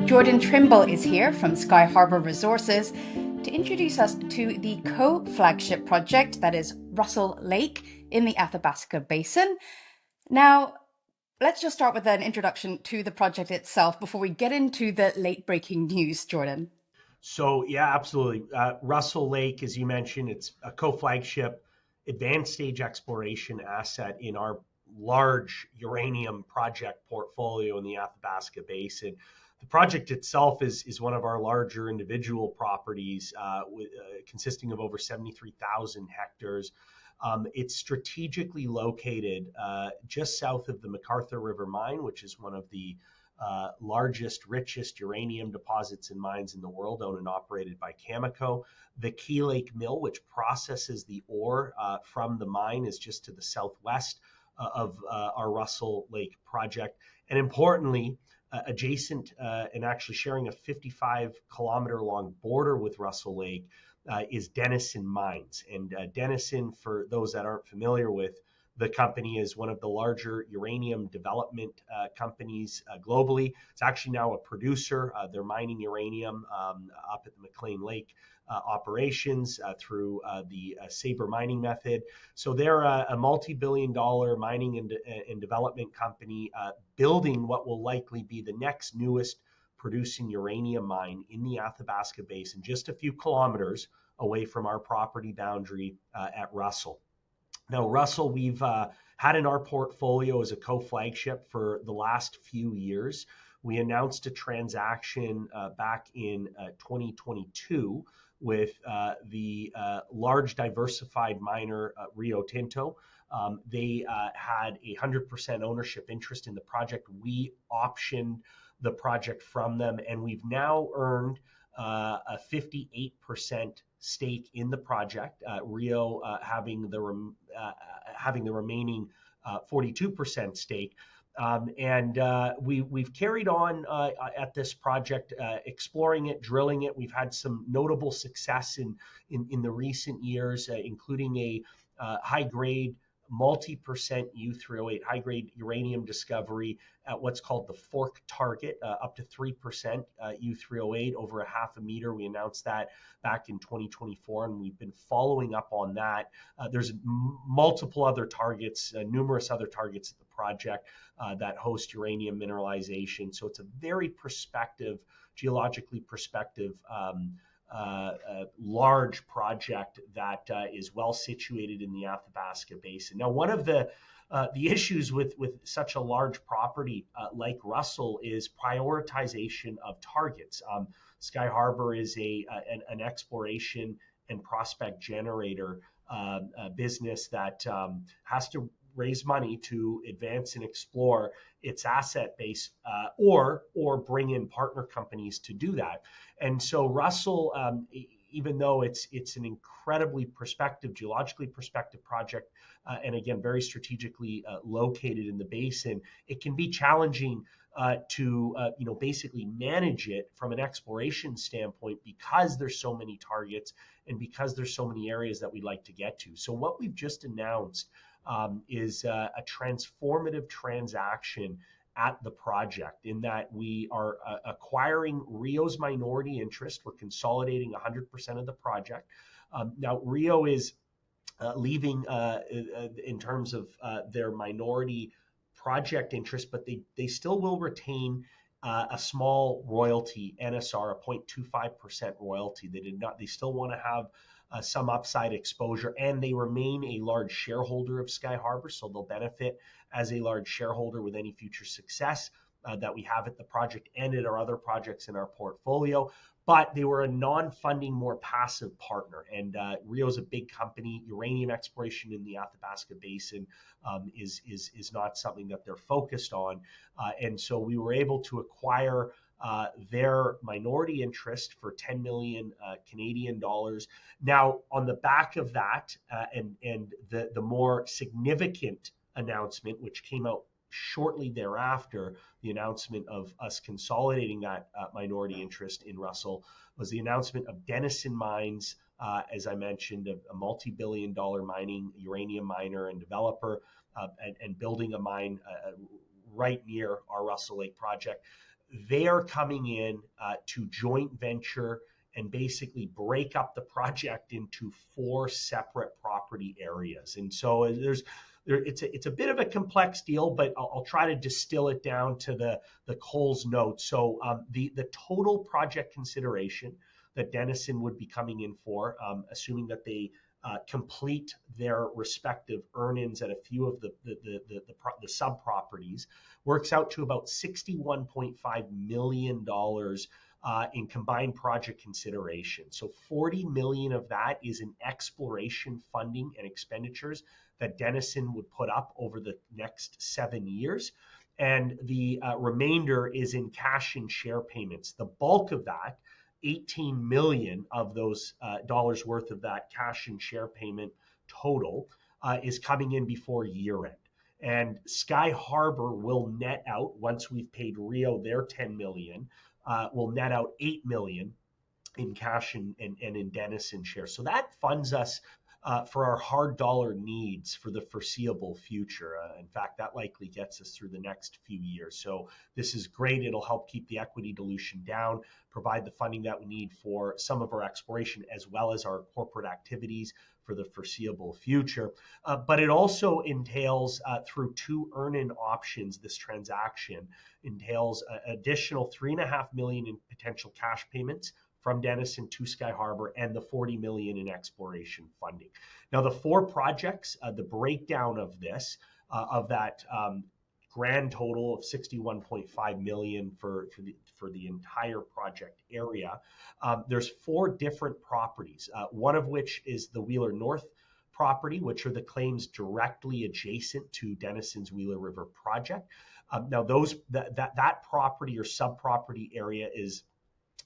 Jordan Trimble is here from Skyharbour Resources to introduce us to the co-flagship project that is Russell Lake in the Athabasca Basin. Now, let's just start with an introduction to the project itself before we get into the late-breaking news, Jordan. So yeah, absolutely. Russell Lake, as you mentioned, it's a co-flagship advanced stage exploration asset in our large uranium project portfolio in the Athabasca Basin. The project itself is one of our larger individual properties, consisting of over 73,000 hectares. It's strategically located just south of the McArthur River Mine, which is one of the largest, richest uranium deposits and mines in the world, owned and operated by Cameco. The Key Lake Mill, which processes the ore from the mine, is just to the southwest of our Russell Lake project. And importantly, adjacent and actually sharing a 55-kilometer long border with Russell Lake is Denison Mines. And Denison, for those that aren't familiar with the company, is one of the larger uranium development companies globally. It's actually now a producer. They're mining uranium up at the McLean Lake operations through the Sabre mining method. So they're a multi-billion-dollar mining and development company building what will likely be the next newest producing uranium mine in the Athabasca Basin, just a few kilometers away from our property boundary at Russell. Now, Russell, we've had in our portfolio as a co-flagship for the last few years. We announced a transaction back in 2022 with the large diversified miner Rio Tinto. They had 100% ownership interest in the project. We optioned the project from them, and we've now earned a 58% stake in the project. Rio having the remaining 42% stake. We've carried on at this project, exploring it, drilling it. We've had some notable success in the recent years, including a high-grade multi-percent U3O8 high-grade uranium discovery at what's called the Fork target, up to 3% U3O8 over a half a meter. We announced that back in 2024, and we've been following up on that. There's multiple other targets, numerous other targets at the project that host uranium mineralization. So it's a very prospective, geologically prospective large project that is well situated in the Athabasca Basin. Now, one of the issues with such a large property like Russell is prioritization of targets. Skyharbour is an exploration and prospect generator business that has to raise money to advance and explore its asset base, or bring in partner companies to do that. And so Russell, even though it's an incredibly prospective, geologically prospective project, and again very strategically located in the basin, it can be challenging to basically manage it from an exploration standpoint, because there's so many targets and because there's so many areas that we'd like to get to. So what we've just announced is a transformative transaction at the project, in that we are acquiring Rio's minority interest. We're consolidating 100% of the project. Now, Rio is leaving in terms of their minority project interest, but they still will retain a small royalty, NSR, a 0.25% royalty. They still want to have some upside exposure, and they remain a large shareholder of Skyharbour, so they'll benefit as a large shareholder with any future success that we have at the project and at our other projects in our portfolio. But they were a non-funding, more passive partner. And Rio's a big company. Uranium exploration in the Athabasca Basin is not something that they're focused on. And so we were able to acquire their minority interest for 10 million Canadian dollars. Now, on the back of that, and the more significant announcement, which came out shortly thereafter, the announcement of us consolidating that minority interest in Russell, was the announcement of Denison Mines, as I mentioned, a multi-billion-dollar mining uranium miner and developer, and building a mine right near our Russell Lake project. they are coming in to joint venture and basically break up the project into 4 separate property areas. And so it's a bit of a complex deal, but I'll try to distill it down to the Coles note. So the total project consideration that Denison would be coming in for, assuming that they complete their respective earn-ins at a few of the sub properties, works out to about $61.5 million in combined project consideration. So 40 million of that is in exploration funding and expenditures that Denison would put up over the next 7 years. And the remainder is in cash and share payments. The bulk of that, 18 million of those dollars worth of that cash and share payment total is coming in before year end. And Skyharbour will net out, once we've paid Rio their 10 million, will net out 8 million in cash and in Denison shares. So that funds us for our hard dollar needs for the foreseeable future. In fact, that likely gets us through the next few years. So this is great. It'll help keep the equity dilution down, provide the funding that we need for some of our exploration as well as our corporate activities for the foreseeable future. But it also entails, through 2 earn-in options, this transaction entails additional $3.5 million in potential cash payments from Denison to Skyharbour and the 40 million in exploration funding. Now, the 4 projects, the breakdown of this, of that grand total of 61.5 million for the entire project area, there's 4 different properties. One of which is the Wheeler North property, which are the claims directly adjacent to Denison's Wheeler River project. Now, that property or sub-property area is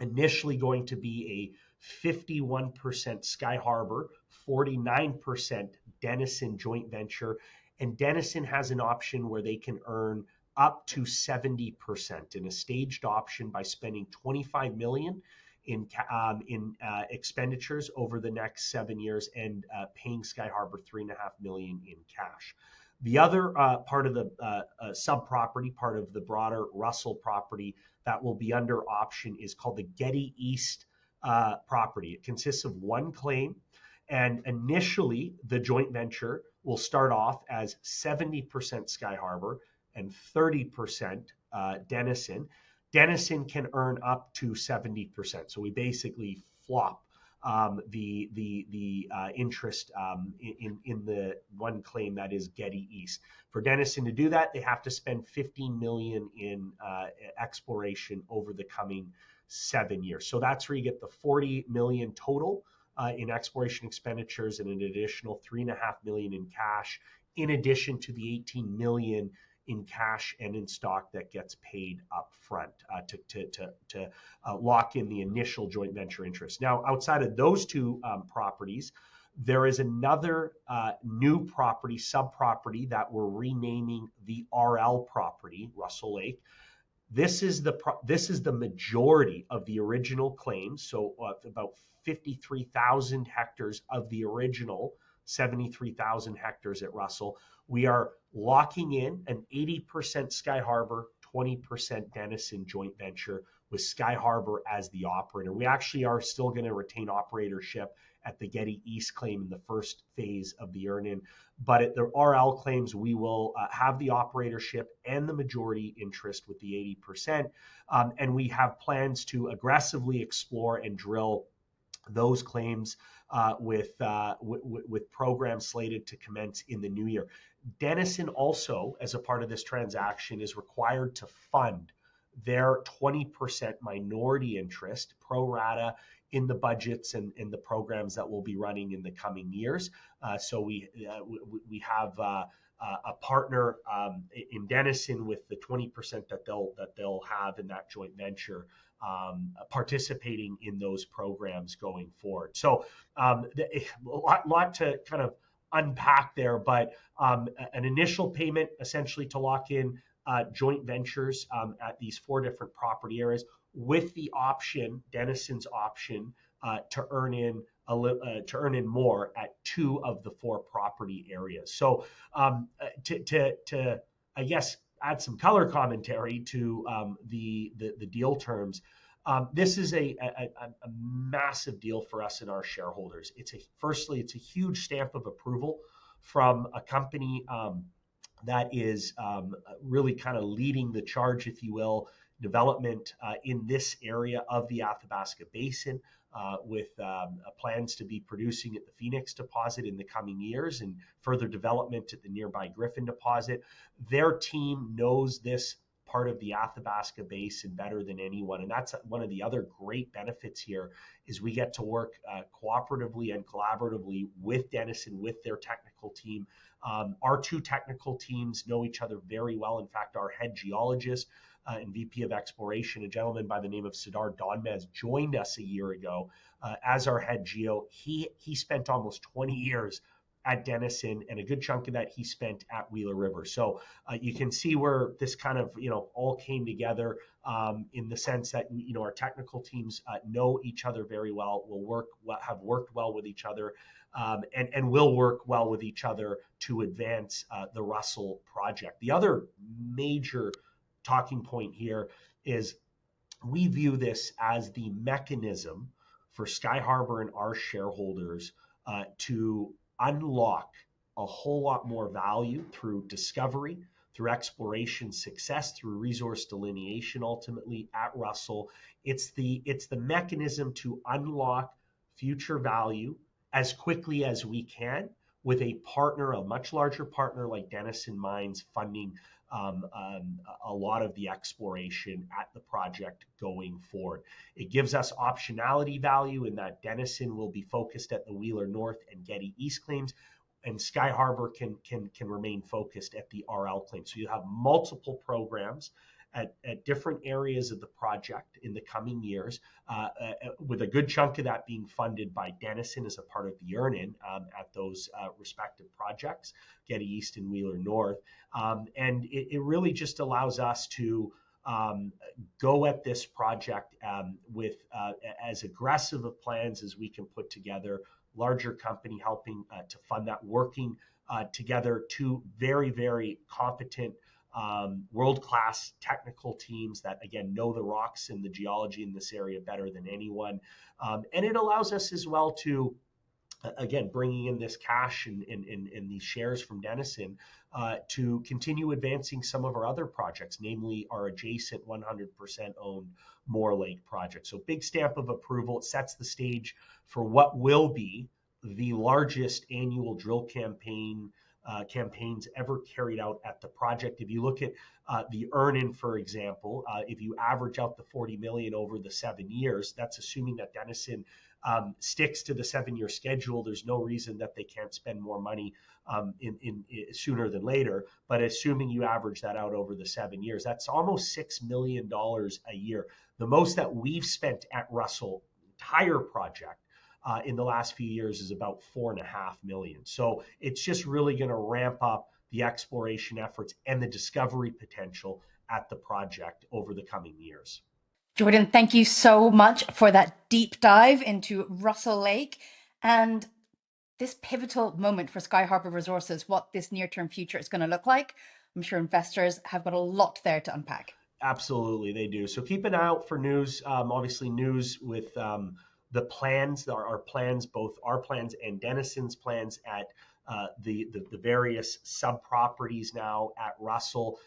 initially going to be a 51% Skyharbour, 49% Denison joint venture, and Denison has an option where they can earn up to 70% in a staged option by spending 25 million in expenditures over the next 7 years and paying Skyharbour 3.5 million in cash. The other part of the sub-property, part of the broader Russell property that will be under option is called the Getty East property. It consists of 1 claim, and initially the joint venture will start off as 70% Skyharbour and 30% Denison. Denison can earn up to 70%. So we basically flop the interest in the 1 claim that is Getty East. For Denison to do that, they have to spend 15 million in exploration over the coming 7 years. So that's where you get the 40 million total in exploration expenditures and an additional 3.5 million in cash, in addition to the 18 million in cash and in stock that gets paid up front to lock in the initial joint venture interest. Now, outside of those 2 properties, there is another new property, sub-property, that we're renaming the RL property, Russell Lake. This is the majority of the original claims, so about 53,000 hectares of the original 73,000 hectares at Russell. We are locking in an 80% Skyharbour, 20% Denison joint venture with Skyharbour as the operator. We actually are still going to retain operatorship at the Getty East claim in the first phase of the earn-in, but at the RL claims, we will have the operatorship and the majority interest with the 80%, and we have plans to aggressively explore and drill those claims with programs slated to commence in the new year. Denison also, as a part of this transaction, is required to fund their 20% minority interest pro rata in the budgets and the programs that we'll be running in the coming years. So we have a partner in Denison with the 20% that they'll have in that joint venture, participating in those programs going forward. So a lot to kind of unpack there, but an initial payment essentially to lock in joint ventures at these 4 different property areas, with the option, Denison's option, to earn in more at 2 of the 4 property areas. So to I guess add some color commentary to the deal terms. This is a massive deal for us and our shareholders. Firstly, it's a huge stamp of approval from a company that is really kind of leading the charge, if you will, development in this area of the Athabasca Basin, with plans to be producing at the Phoenix deposit in the coming years and further development at the nearby Griffin deposit. Their team knows this part of the Athabasca Basin better than anyone, and that's one of the other great benefits here is we get to work cooperatively and collaboratively with Denison, with their technical team. Our two technical teams know each other very well. In fact, our head geologist and VP of Exploration, a gentleman by the name of Sidar Donmez, joined us a year ago as our head geo. He spent almost 20 years at Denison, and a good chunk of that he spent at Wheeler River. So you can see where this kind of all came together in the sense that our technical teams know each other very well, have worked well with each other, and will work well with each other to advance the Russell project. The other major talking point here is we view this as the mechanism for Skyharbour and our shareholders to unlock a whole lot more value through discovery, through exploration success, through resource delineation, ultimately at Russell. It's the mechanism to unlock future value as quickly as we can with a partner, a much larger partner like Denison Mines, funding a lot of the exploration at the project going forward. It gives us optionality value in that Denison will be focused at the Wheeler North and Getty East claims, and Skyharbour can remain focused at the RL claim. So you have multiple programs at different areas of the project in the coming years, with a good chunk of that being funded by Denison as a part of the earn-in at those respective projects, Getty East and Wheeler North. And it really just allows us to go at this project with as aggressive of plans as we can put together, larger company helping to fund that, working together, two very, very competent world-class technical teams that, again, know the rocks and the geology in this area better than anyone. And it allows us as well to, again, bringing in this cash and these shares from Denison to continue advancing some of our other projects, namely our adjacent 100% owned Moore Lake project. So big stamp of approval. It sets the stage for what will be the largest annual drill campaigns ever carried out at the project. If you look at the earn-in, for example, if you average out the 40 million over the 7 years, that's assuming that Denison sticks to the 7-year schedule. There's no reason that they can't spend more money in sooner than later. But assuming you average that out over the 7 years, that's almost $6 million a year. The most that we've spent at Russell entire project in the last few years is about $4.5 million. So it's just really going to ramp up the exploration efforts and the discovery potential at the project over the coming years. Jordan, thank you so much for that deep dive into Russell Lake and this pivotal moment for Skyharbour Resources, what this near-term future is going to look like. I'm sure investors have got a lot there to unpack. Absolutely, they do. So keep an eye out for news. Obviously, news with the plans, our plans, both our plans and Denison's plans at the various sub properties now at Russell.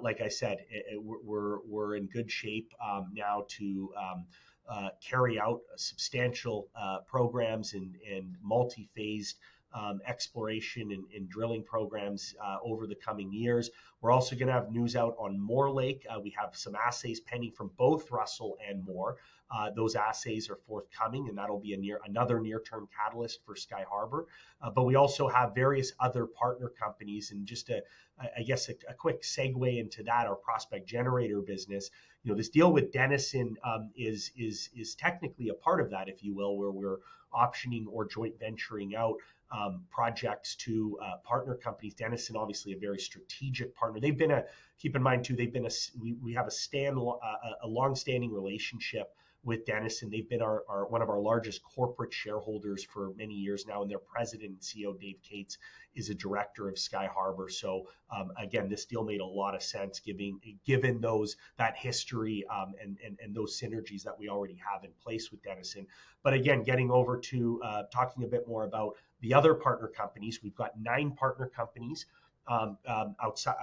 Like I said, we're in good shape now to carry out substantial programs and multi-phased exploration and drilling programs over the coming years. We're also going to have news out on Moore Lake. We have some assays pending from both Russell and Moore. Those assays are forthcoming, and that'll be another near-term catalyst for Skyharbour. But we also have various other partner companies, and just a quick segue into that, our prospect generator business. This deal with Denison is technically a part of that, if you will, where we're optioning or joint venturing out projects to partner companies. Denison, obviously, a very strategic partner. They've been keep in mind too, we have a long-standing relationship with Denison. They've been our one of our largest corporate shareholders for many years now, and their president and CEO, Dave Cates, is a director of Skyharbour. So again, this deal made a lot of sense, given that history and those synergies that we already have in place with Denison. But again, getting over to talking a bit more about the other partner companies, we've got 9 partner companies outside,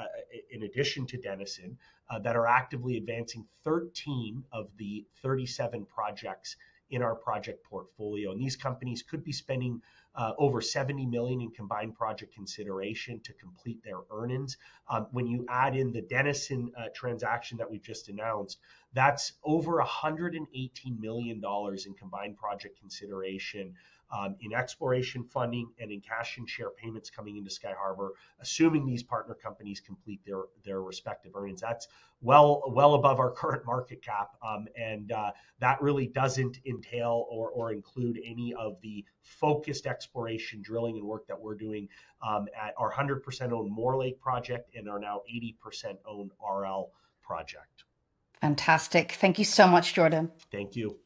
in addition to Denison, that are actively advancing 13 of the 37 projects in our project portfolio. And these companies could be spending over 70 million in combined project consideration to complete their earn-ins. When you add in the Denison transaction that we've just announced, that's over 118 million dollars in combined project consideration, in exploration funding and in cash and share payments coming into Skyharbour, assuming these partner companies complete their respective earnings. That's well above our current market cap, and that really doesn't entail or include any of the focused exploration, drilling, and work that we're doing at our 100% owned Moore Lake project and our now 80% owned RL project. Fantastic. Thank you so much, Jordan. Thank you.